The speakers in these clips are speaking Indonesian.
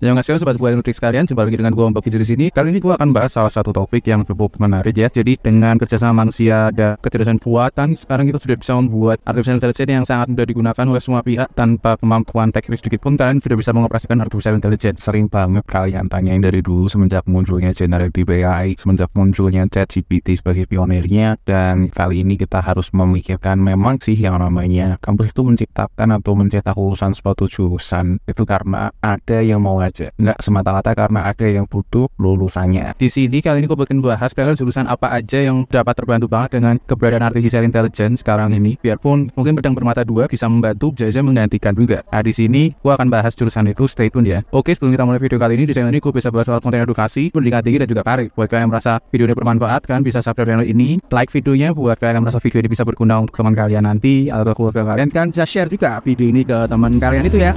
Yang ngasih sobat gue Nutrik sekalian, jumpa lagi dengan gue Mbak di sini. Kali ini gue akan bahas salah satu topik yang cukup menarik ya. Jadi dengan kerjasama manusia dan kecerdasan buatan, sekarang kita sudah bisa membuat artificial intelligence yang sangat mudah digunakan oleh semua pihak tanpa kemampuan teknis sedikit pun. Kalian sudah bisa mengoperasikan artificial intelligence. Sering banget kalian tanyain dari dulu semenjak munculnya generative AI, semenjak munculnya ChatGPT sebagai pionirnya. Dan kali ini kita harus memikirkan memang sih yang namanya kampus itu menciptakan atau mencetak lulusan suatu jurusan itu karena ada yang mau aja, nggak semata-mata karena ada yang butuh lulusannya. Di sini kali ini gue bikin bahas jurusan apa aja yang dapat terbantu banget dengan keberadaan artificial intelligence sekarang ini. Biarpun mungkin pedang bermata dua, bisa membantu, bisa menggantikan juga. Nah di sini gue akan bahas jurusan itu, stay tune ya. Oke, sebelum kita mulai video kali ini, di channel ini gue bisa bahas soal konten edukasi, pendidikan tinggi dan juga karir. Buat kalian yang merasa video ini bermanfaat, kan bisa subscribe channel ini, like videonya. Buat kalian yang merasa video ini bisa berguna untuk teman kalian nanti atau keluarga kalian, kan bisa share juga video ini ke teman kalian itu ya.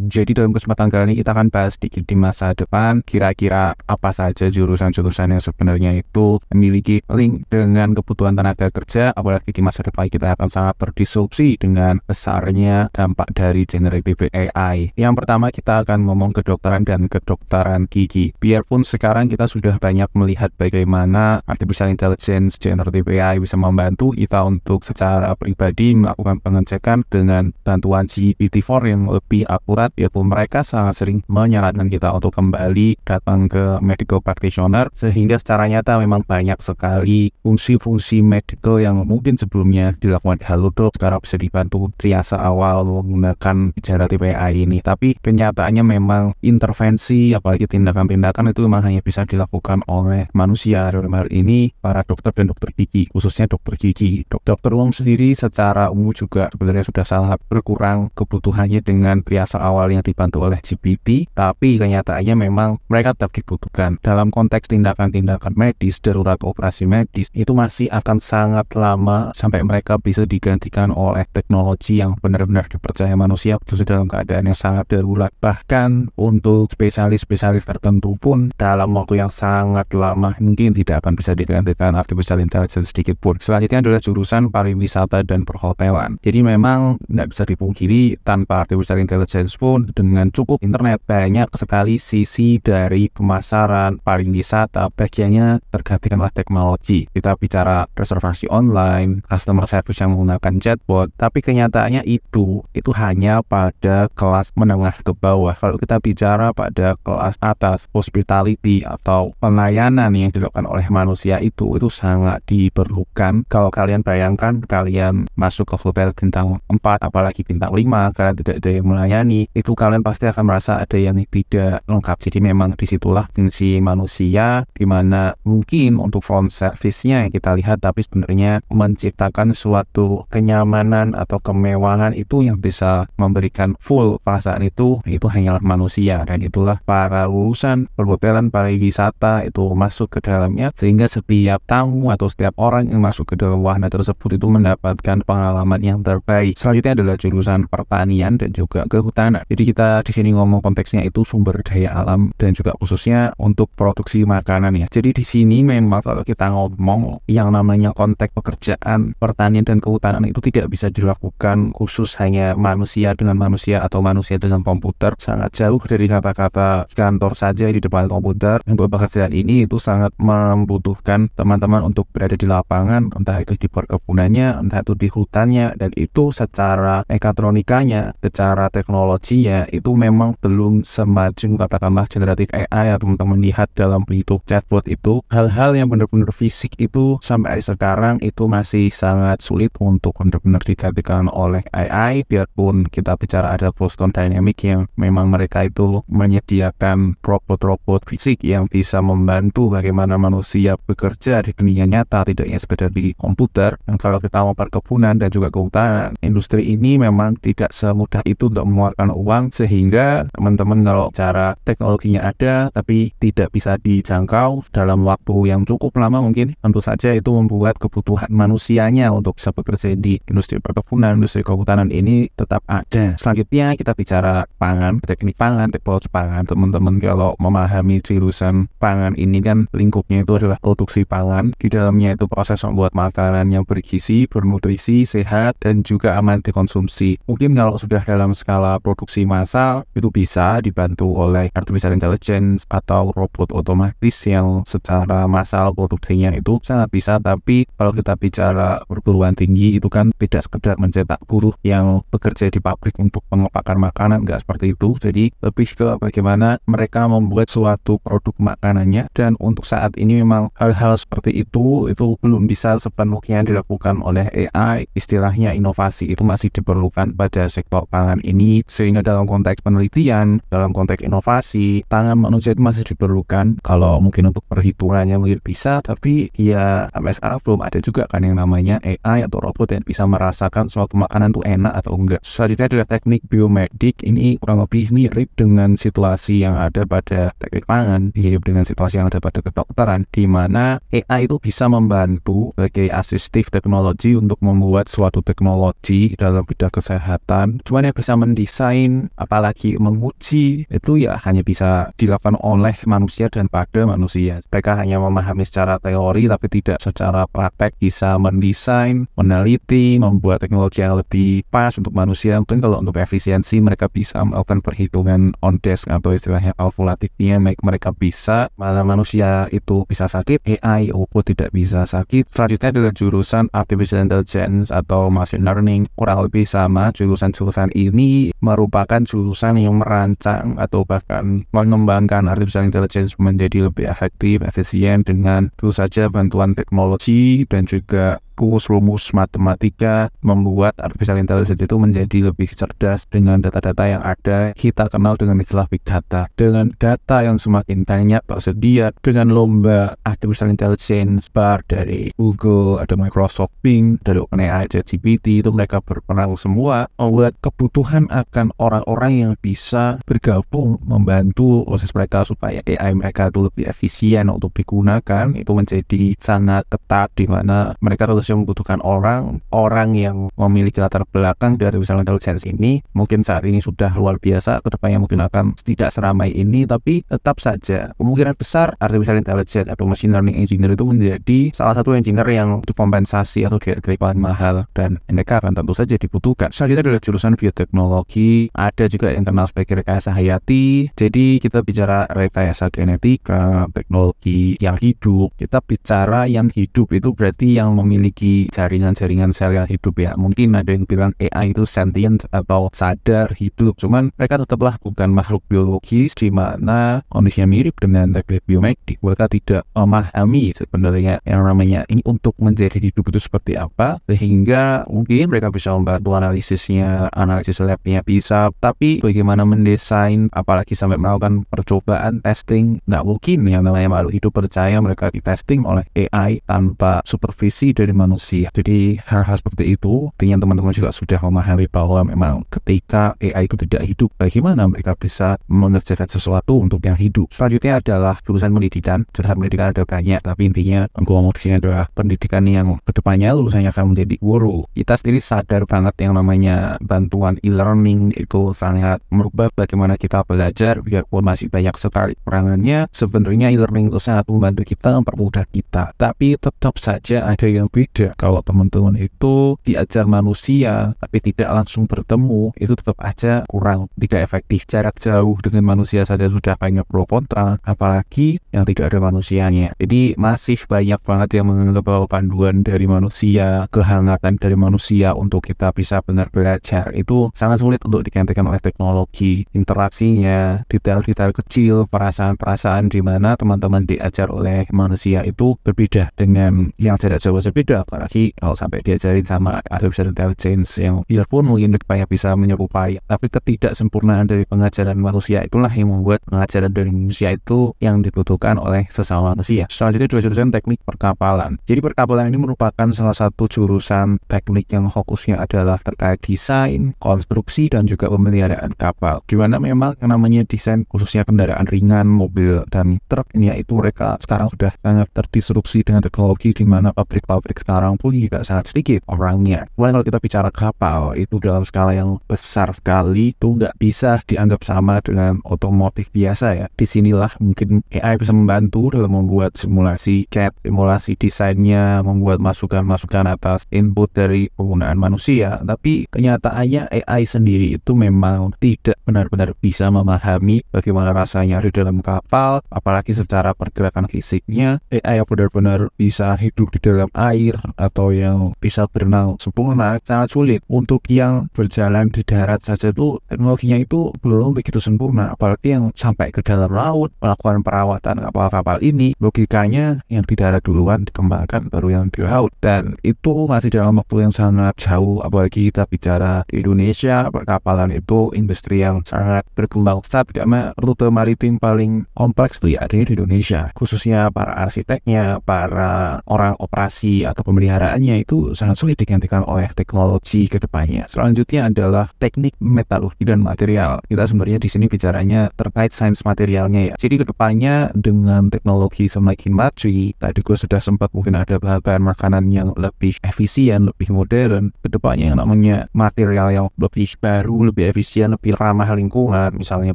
Jadi dalam kesempatan kali ini kita akan bahas sedikit di masa depan kira-kira apa saja jurusan-jurusan yang sebenarnya itu memiliki link dengan kebutuhan tenaga kerja, apalagi di masa depan kita akan sangat terdisrupsi dengan besarnya dampak dari generative AI. Yang pertama kita akan ngomong kedokteran dan kedokteran gigi. Biarpun sekarang kita sudah banyak melihat bagaimana artificial intelligence generative AI bisa membantu kita untuk secara pribadi melakukan pengecekan dengan bantuan GPT-4 yang lebih akurat. Yaitu mereka sangat sering menyarankan kita untuk kembali datang ke medical practitioner, sehingga secara nyata memang banyak sekali fungsi-fungsi medical yang mungkin sebelumnya dilakukan di halodoc sekarang bisa dibantu triase awal menggunakan generative AI ini. Tapi kenyataannya memang intervensi apalagi tindakan-tindakan itu memang hanya bisa dilakukan oleh manusia. Dalam hal ini para dokter dan dokter gigi, khususnya dokter gigi. Dokter umum sendiri secara umum juga sebenarnya sudah sangat berkurang kebutuhannya dengan triase awal yang dibantu oleh GPT, tapi kenyataannya memang mereka tetap dibutuhkan. Dalam konteks tindakan-tindakan medis, darurat operasi medis, itu masih akan sangat lama sampai mereka bisa digantikan oleh teknologi yang benar-benar dipercaya manusia, khususnya dalam keadaan yang sangat darurat. Bahkan untuk spesialis-spesialis tertentu pun dalam waktu yang sangat lama mungkin tidak akan bisa digantikan artificial intelligence sedikit pun. Selanjutnya adalah jurusan pariwisata dan perhotelan. Jadi memang nggak bisa dipungkiri tanpa artificial intelligence pun dengan cukup internet banyak sekali sisi dari pemasaran pariwisata bagiannya tergantikan oleh teknologi. Kita bicara reservasi online, customer service yang menggunakan chatbot, tapi kenyataannya itu hanya pada kelas menengah ke bawah. Kalau kita bicara pada kelas atas, hospitality atau pelayanan yang dilakukan oleh manusia itu sangat diperlukan. Kalau kalian bayangkan kalian masuk ke hotel bintang 4 apalagi bintang 5, kalian tidak ada yang melayani, itu kalian pasti akan merasa ada yang tidak lengkap. Jadi memang disitulah fungsi manusia, dimana mungkin untuk front service-nya yang kita lihat, tapi sebenarnya menciptakan suatu kenyamanan atau kemewahan itu yang bisa memberikan full perasaan itu hanyalah manusia. Dan itulah para lulusan perhotelan pariwisata itu masuk ke dalamnya, sehingga setiap tamu atau setiap orang yang masuk ke dalam wahana tersebut itu mendapatkan pengalaman yang terbaik. Selanjutnya adalah jurusan pertanian dan juga kehutanan. Jadi kita di sini ngomong konteksnya itu sumber daya alam dan juga khususnya untuk produksi makanan ya. Jadi di sini memang kalau kita ngomong yang namanya konteks pekerjaan pertanian dan kehutanan itu tidak bisa dilakukan khusus hanya manusia dengan manusia atau manusia dengan komputer. Sangat jauh dari kata-kata kantor saja di depan komputer. Untuk pekerjaan ini itu sangat membutuhkan teman-teman untuk berada di lapangan, entah itu di perkebunannya, entah itu di hutannya, dan itu secara mekatronikanya, secara teknologinya itu memang belum semaju katakanlah generatif AI atau teman-teman lihat dalam bentuk chatbot itu. Hal-hal yang benar-benar fisik itu sampai sekarang itu masih sangat sulit untuk benar-benar digantikan oleh AI. Biarpun kita bicara ada Boston Dynamics yang memang mereka itu menyediakan robot-robot fisik yang bisa membantu bagaimana manusia bekerja di dunia nyata, tidak hanya sekedar di komputer. Dan kalau kita mau perkebunan dan juga kehutanan, industri ini memang tidak semudah itu untuk mengeluarkan uang peluang, sehingga teman-teman kalau cara teknologinya ada tapi tidak bisa dijangkau dalam waktu yang cukup lama, mungkin tentu saja itu membuat kebutuhan manusianya untuk bisa bekerja di industri perkebunan, industri kehutanan ini tetap ada. Selanjutnya kita bicara pangan, teknik pangan, teknologi pangan. Teman-teman kalau memahami jurusan pangan ini kan lingkupnya itu adalah produksi pangan. Di dalamnya itu proses membuat makanan yang bergizi, bernutrisi, sehat, dan juga aman dikonsumsi. Mungkin kalau sudah dalam skala produksi massal itu bisa dibantu oleh artificial intelligence atau robot otomatis yang secara massal produksinya itu sangat bisa. Tapi kalau kita bicara perguruan tinggi itu kan tidak sekedar mencetak buruh yang bekerja di pabrik untuk pengepakan makanan, nggak seperti itu. Jadi lebih ke bagaimana mereka membuat suatu produk makanannya, dan untuk saat ini memang hal-hal seperti itu belum bisa sepenuhnya dilakukan oleh AI. Istilahnya inovasi itu masih diperlukan pada sektor pangan ini, sehingga dalam konteks penelitian, dalam konteks inovasi, tangan manusia itu masih diperlukan. Kalau mungkin untuk perhitungannya mungkin bisa, tapi ya sampai sekarang belum ada juga kan yang namanya AI atau robot yang bisa merasakan suatu makanan itu enak atau enggak. Selanjutnya adalah teknik biomedik. Ini kurang lebih mirip dengan situasi yang ada pada teknik pangan, mirip dengan situasi yang ada pada kedokteran, di mana AI itu bisa membantu sebagai asistif teknologi untuk membuat suatu teknologi dalam bidang kesehatan. Cuman yang bisa mendesain apalagi menguji itu ya hanya bisa dilakukan oleh manusia dan pada manusia. Mereka hanya memahami secara teori tapi tidak secara praktek bisa mendesain, meneliti, membuat teknologi yang lebih pas untuk manusia. Mungkin kalau untuk efisiensi mereka bisa melakukan perhitungan on desk atau istilahnya kalkulatifnya, mereka bisa, mana manusia itu bisa sakit, AI robot tidak bisa sakit. Selanjutnya adalah jurusan artificial intelligence atau machine learning. Kurang lebih sama, jurusan-jurusan ini merupakan jurusan yang merancang atau bahkan mengembangkan artificial intelligence menjadi lebih efektif, efisien dengan tentu saja bantuan teknologi dan juga rumus matematika, membuat artificial intelligence itu menjadi lebih cerdas dengan data-data yang ada. Kita kenal dengan istilah big data. Dengan data yang semakin banyak tersedia, dengan lomba artificial intelligence bar dari Google, ada Microsoft Bing, dari OpenAI, ChatGPT, itu mereka berperan semua membuat kebutuhan akan orang-orang yang bisa bergabung membantu proses mereka supaya AI mereka itu lebih efisien untuk digunakan. Itu menjadi sangat ketat, di mana mereka harus membutuhkan orang yang memiliki latar belakang dari artificial intelligence ini. Mungkin saat ini sudah luar biasa, kedepannya mungkin akan tidak seramai ini, tapi tetap saja kemungkinan besar artificial intelligence atau machine learning engineer itu menjadi salah satu engineer yang dikompensasi atau dihargai paling mahal, dan mereka akan tentu saja dibutuhkan. Selanjutnya adalah jurusan bioteknologi, ada juga yang kenal sebagai rekayasa hayati. Jadi kita bicara rekayasa genetika, teknologi yang hidup. Kita bicara yang hidup itu berarti yang memiliki jaringan-jaringan sel yang hidup ya. Mungkin ada yang bilang AI itu sentient atau sadar, hidup. Cuman mereka tetaplah bukan makhluk biologis, di mana kondisinya mirip dengan teknik biomedik. Mereka tidak memahami sebenarnya yang namanya ini untuk menjadi hidup itu seperti apa, sehingga mungkin mereka bisa membantu analisisnya, analisis labnya bisa, tapi bagaimana mendesain, apalagi sampai melakukan percobaan, testing, nggak mungkin yang namanya makhluk hidup percaya mereka di testing oleh AI tanpa supervisi dari manusia. Jadi hal-hal seperti itu dengan teman-teman juga sudah memahami bahwa memang ketika AI itu tidak hidup, bagaimana mereka bisa mengerjakan sesuatu untuk yang hidup. Selanjutnya adalah jurusan pendidikan. Jurusan pendidikan ada banyak, tapi intinya ngomongnya adalah pendidikan yang kedepannya lulusannya akan menjadi guru. Kita sendiri sadar banget yang namanya bantuan e-learning itu sangat merubah bagaimana kita belajar, biarpun masih banyak sekali kekurangannya. Sebenarnya e-learning itu sangat membantu kita, mempermudah kita, tapi tetap saja ada yang beda. Kalau teman-teman itu diajar manusia tapi tidak langsung bertemu, itu tetap aja kurang, tidak efektif. Jarak jauh dengan manusia saja sudah banyak pro kontra, apalagi yang tidak ada manusianya. Jadi masih banyak banget yang menganggap bahwa panduan dari manusia, kehangatan dari manusia untuk kita bisa benar belajar itu sangat sulit untuk digantikan oleh teknologi. Interaksinya, detail-detail kecil, perasaan-perasaan di mana teman-teman diajar oleh manusia itu berbeda dengan yang jarak jauh saja beda, apalagi kalau sampai diajarin sama artificial intelligence yang biarpun mungkin supaya bisa menyerupai, tapi ketidaksempurnaan dari pengajaran manusia itulah yang membuat pengajaran dari manusia itu yang dibutuhkan oleh sesama manusia. Selanjutnya jurusan teknik perkapalan. Jadi perkapalan ini merupakan salah satu jurusan teknik yang fokusnya adalah terkait desain, konstruksi, dan juga pemeliharaan kapal, di mana memang yang namanya desain khususnya kendaraan ringan, mobil, dan truk ini yaitu mereka sekarang sudah sangat terdisrupsi dengan teknologi, di mana pabrik-pabrik sekarang pun juga sangat sedikit orangnya. Kemudian kalau kita bicara kapal, itu dalam skala yang besar sekali, itu nggak bisa dianggap sama dengan otomotif biasa ya. Disinilah mungkin AI bisa membantu dalam membuat simulasi CAD, simulasi desainnya, membuat masukan-masukan atas input dari penggunaan manusia. Tapi kenyataannya AI sendiri itu memang tidak benar-benar bisa memahami bagaimana rasanya di dalam kapal, apalagi secara pergerakan fisiknya. AI yang benar-benar bisa hidup di dalam air atau yang bisa berenang sempurna sangat sulit. Untuk yang berjalan di darat saja itu teknologinya itu belum begitu sempurna, apalagi yang sampai ke dalam laut melakukan perawatan kapal-kapal ini. Logikanya yang di darat duluan dikembangkan baru yang di laut, dan itu masih dalam waktu yang sangat jauh. Apalagi kita bicara di Indonesia, perkapalan itu industri yang sangat berkembang pesat karena rute maritim paling kompleks itu ya ada di Indonesia, khususnya para arsiteknya, para orang operasi atau pemeliharaannya itu sangat sulit digantikan oleh teknologi ke depannya. Selanjutnya adalah teknik metalurgi dan material. Kita sebenarnya di sini bicaranya terkait sains materialnya ya. Jadi ke depannya dengan teknologi semakin maju, tadi gue sudah sempat mungkin ada bahan-bahan makanan yang lebih efisien, lebih modern. Ke depannya yang namanya material yang lebih baru, lebih efisien, lebih ramah lingkungan, misalnya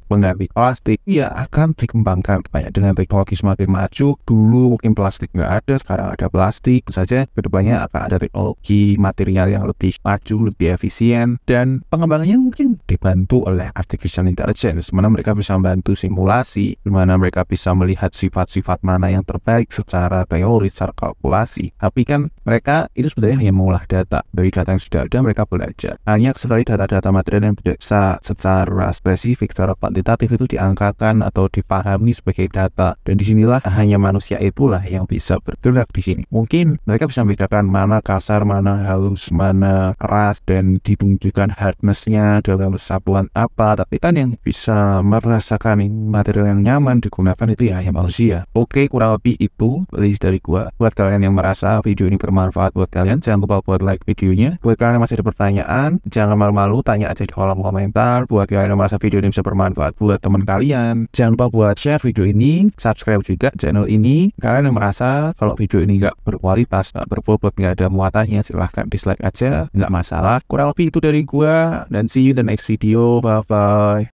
pengganti plastik, ya akan dikembangkan banyak dengan teknologi semakin maju. Dulu mungkin plastik nggak ada, sekarang ada plastik saja. Kedepannya akan ada teknologi material yang lebih maju, lebih efisien, dan pengembangannya mungkin dibantu oleh artificial intelligence, mana mereka bisa membantu simulasi, di mana mereka bisa melihat sifat-sifat mana yang terbaik secara teori, secara kalkulasi. Tapi kan mereka itu sebenarnya hanya mengolah data. Dari data yang sudah ada mereka belajar. Hanya sekali data-data material yang bisa secara spesifik, secara kuantitatif itu diangkatkan atau dipahami sebagai data, dan disinilah hanya manusia itulah yang bisa bergerak di sini. Mungkin mereka bisa membedakan mana kasar, mana halus, mana keras, dan ditunjukkan hardness-nya dalam satuan apa. Tapi kan yang bisa merasakan material yang nyaman digunakan itu ya hanya manusia. Oke, kurang lebih itu list dari gua. Buat kalian yang merasa video ini bermanfaat buat kalian, jangan lupa buat like videonya. Buat kalian yang masih ada pertanyaan, jangan malu-malu, tanya aja di kolom komentar. Buat kalian yang merasa video ini bisa bermanfaat buat teman kalian, jangan lupa buat share video ini, subscribe juga channel ini. Kalian yang merasa kalau video ini nggak berkualitas, nggak berbobot, nggak ada muatannya, silahkan dislike aja, nggak masalah. Kurang lebih itu dari gua, dan see you in the next video. Bye bye.